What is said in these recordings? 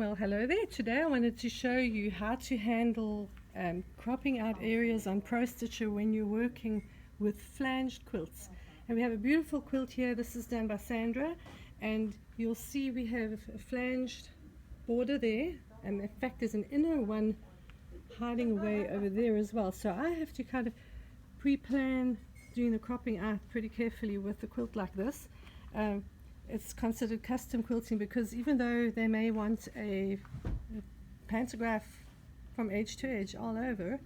Well, hello there. Today I wanted to show you how to handle cropping out areas on Pro Stitcher when you're working with flanged quilts. And we have a beautiful quilt here. This is done by Sandra, and you'll see we have a flanged border there, and in fact there's an inner one hiding away over there as well. So I have to kind of pre-plan doing the cropping out pretty carefully with a quilt like this. It's considered custom quilting because even though they may want a pantograph from edge to edge all over,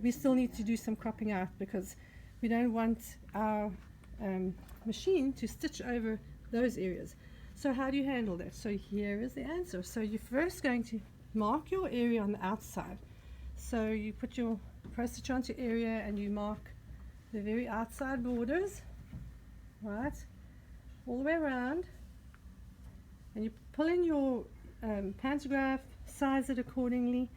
we still need to do some cropping out because we don't want our machine to stitch over those areas. So how do you handle that? So here is the answer. So you're first going to mark your area on the outside. So you put your Pro Stitcher onto area and you mark the very outside borders, right, all the way around, and you pull in your pantograph, size it accordingly,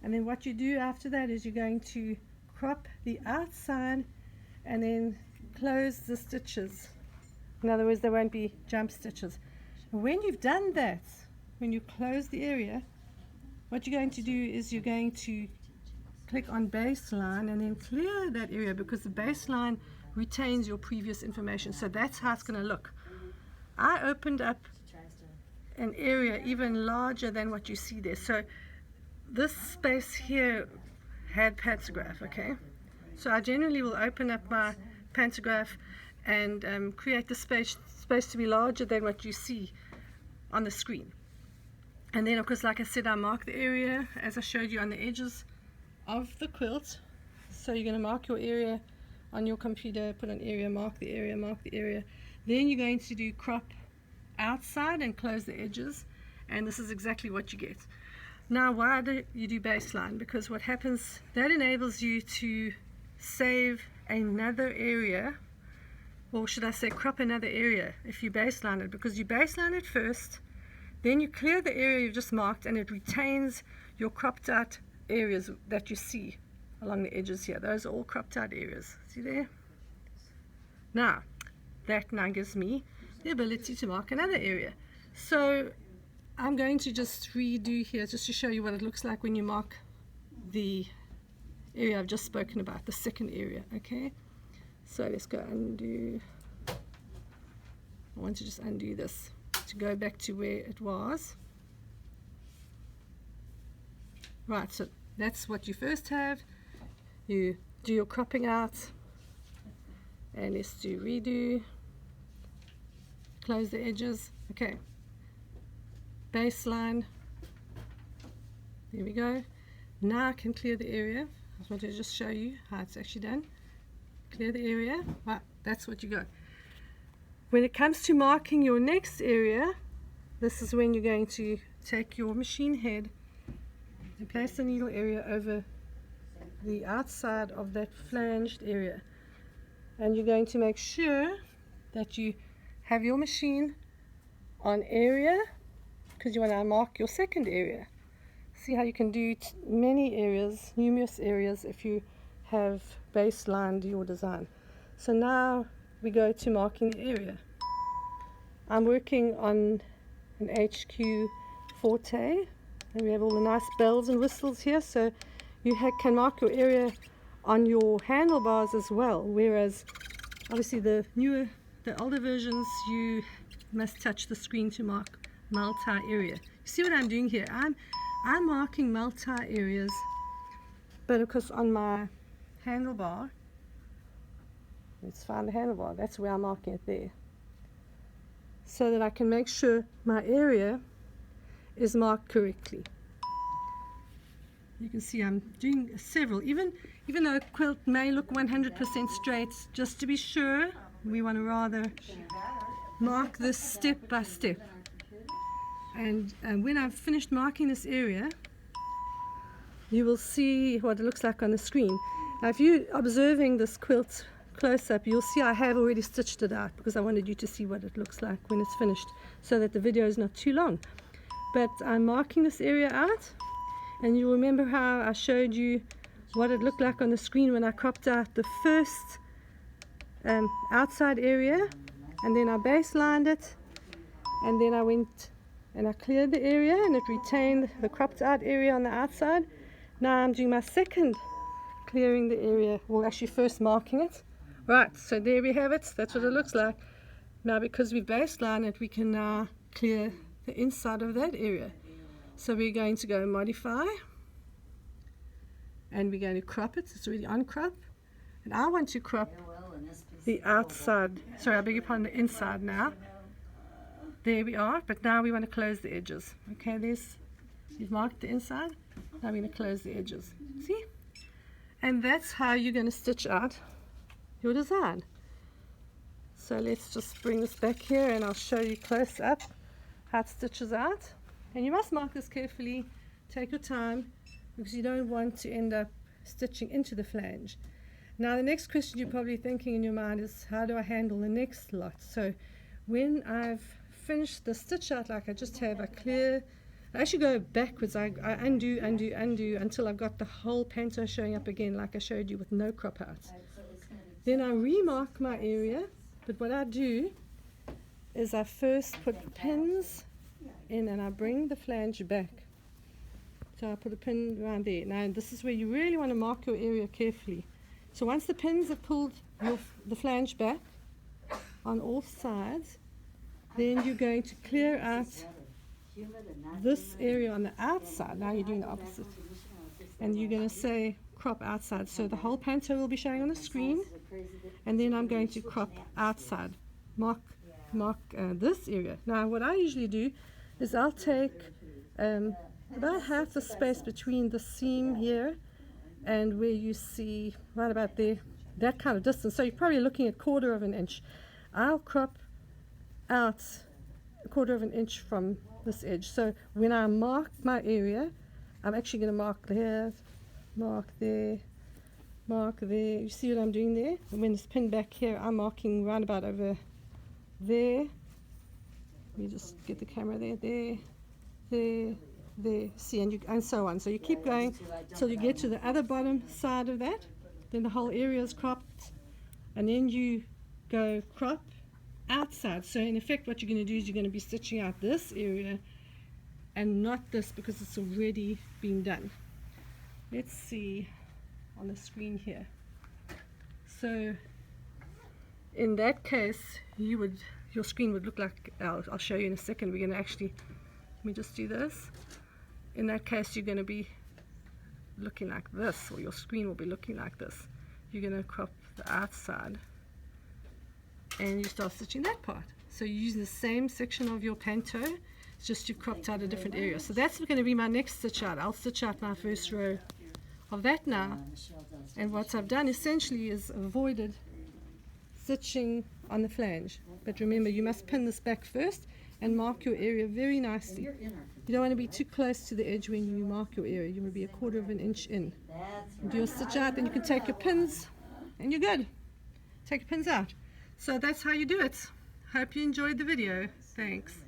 and then what you do after that is you're going to crop the outside and then close the stitches. In other words, there won't be jump stitches. When you've done that, when you close the area, what you're going to do is you're going to click on baseline and then clear that area, because the baseline retains your previous information. So that's how it's going to look. I opened up an area even larger than what you see there. So this space here had pantograph, okay? So I generally will open up my pantograph and create the space to be larger than what you see on the screen. And then of course, like I said, I mark the area as I showed you on the edges of the quilt. So you're going to mark your area on your computer, put an area, mark the area, mark the area. Then you're going to do crop outside and close the edges, and this is exactly what you get. Now, why do you do baseline? Because what happens, that enables you to save another area, or should I say crop another area if you baseline it, because you baseline it first, then you clear the area you've just marked and it retains your cropped out areas that you see along the edges here. Those are all cropped out areas. See there? Now, that now gives me the ability to mark another area. So I'm going to just redo here just to show you what it looks like when you mark the area I've just spoken about, the second area, okay? So let's go undo. I want to just undo this to go back to where it was. Right, so that's what you first have. You do your cropping out, and let's do redo, close the edges, okay, baseline, there we go. Now I can clear the area. I just want to just show you how it's actually done. Clear the area. Right, that's what you got. When it comes to marking your next area, this is when you're going to take your machine head and place the needle area over the outside of that flanged area, and you're going to make sure that you have your machine on area, because you want to mark your second area. See how you can do many areas, numerous areas, if you have baselined your design. So now we go to marking the area. I'm working on an HQ Forte, and we have all the nice bells and whistles here, so you can mark your area on your handlebars as well, whereas obviously the older versions, you must touch the screen to mark multi-area. You see what I'm doing here? I'm marking multi-areas, but of course on my handlebar, let's find the handlebar, that's where I'm marking it there, so that I can make sure my area is marked correctly. You can see I'm doing several, even though a quilt may look 100% straight, just to be sure, we want to rather mark this step by step. And when I've finished marking this area, you will see what it looks like on the screen. Now, if you're observing this quilt close up, you'll see I have already stitched it out, because I wanted you to see what it looks like when it's finished, so that the video is not too long. But I'm marking this area out, and you remember how I showed you what it looked like on the screen when I cropped out the first outside area, and then I baselined it, and then I went and I cleared the area and it retained the cropped out area on the outside. Now I'm doing my second clearing the area, well actually first marking it. Right, so there we have it, that's what it looks like. Now because we've baselined it, we can now clear the inside of that area. So we're going to go modify, and we're going to crop it. It's already on crop, and I want to crop the outside, sorry I beg your pardon, the inside now. There we are, but now we want to close the edges. Okay, you've marked the inside, now we're going to close the edges. See? And that's how you're going to stitch out your design. So let's just bring this back here and I'll show you close up how it stitches out. And you must mark this carefully, take your time, because you don't want to end up stitching into the flange. Now the next question you're probably thinking in your mind is, how do I handle the next lot? So when I've finished the stitch out like I just have, I actually go backwards, I undo until I've got the whole panto showing up again like I showed you with no crop out. Then I remark my area, but what I do is I first put pins in and I bring the flange back. So I put a pin around there. Now this is where you really want to mark your area carefully. So once the pins have pulled the flange back on all sides, then you're going to clear out this area on the outside. Now you're doing the opposite. And you're going to say crop outside. So the whole panto will be showing on the screen. And then I'm going to crop outside. Mark this area. Now what I usually do is I'll take about half the space between the seam here and where you see right about there, that kind of distance. So you're probably looking at 1/4 of an inch. I'll crop out 1/4 of an inch from this edge. So when I mark my area, I'm actually going to mark here, mark there, mark there. You see what I'm doing there? And when it's pinned back here, I'm marking round about over there. Let me just get the camera there, there, see, and so on. So you keep going till you get to the other bottom side of that. Then the whole area is cropped, and then you go crop outside. So in effect what you're going to do is you're going to be stitching out this area and not this, because it's already been done. Let's see on the screen here. So in that case your screen would look like, I'll show you in a second. We're going to actually, let me just do this. In that case you're going to be looking like this, or your screen will be looking like this. You're going to crop the outside and you start stitching that part. So you're using the same section of your panto, it's just you've cropped out a different area. So that's going to be my next stitch out. I'll stitch out my first row of that now, and what I've done essentially is avoided stitching on the flange. But remember, you must pin this back first and mark your area very nicely. You don't want to be too close to the edge when you mark your area. You want to be 1/4 of an inch in. Do your stitch out, then you can take your pins and you're good. Take your pins out. So that's how you do it. Hope you enjoyed the video. Thanks.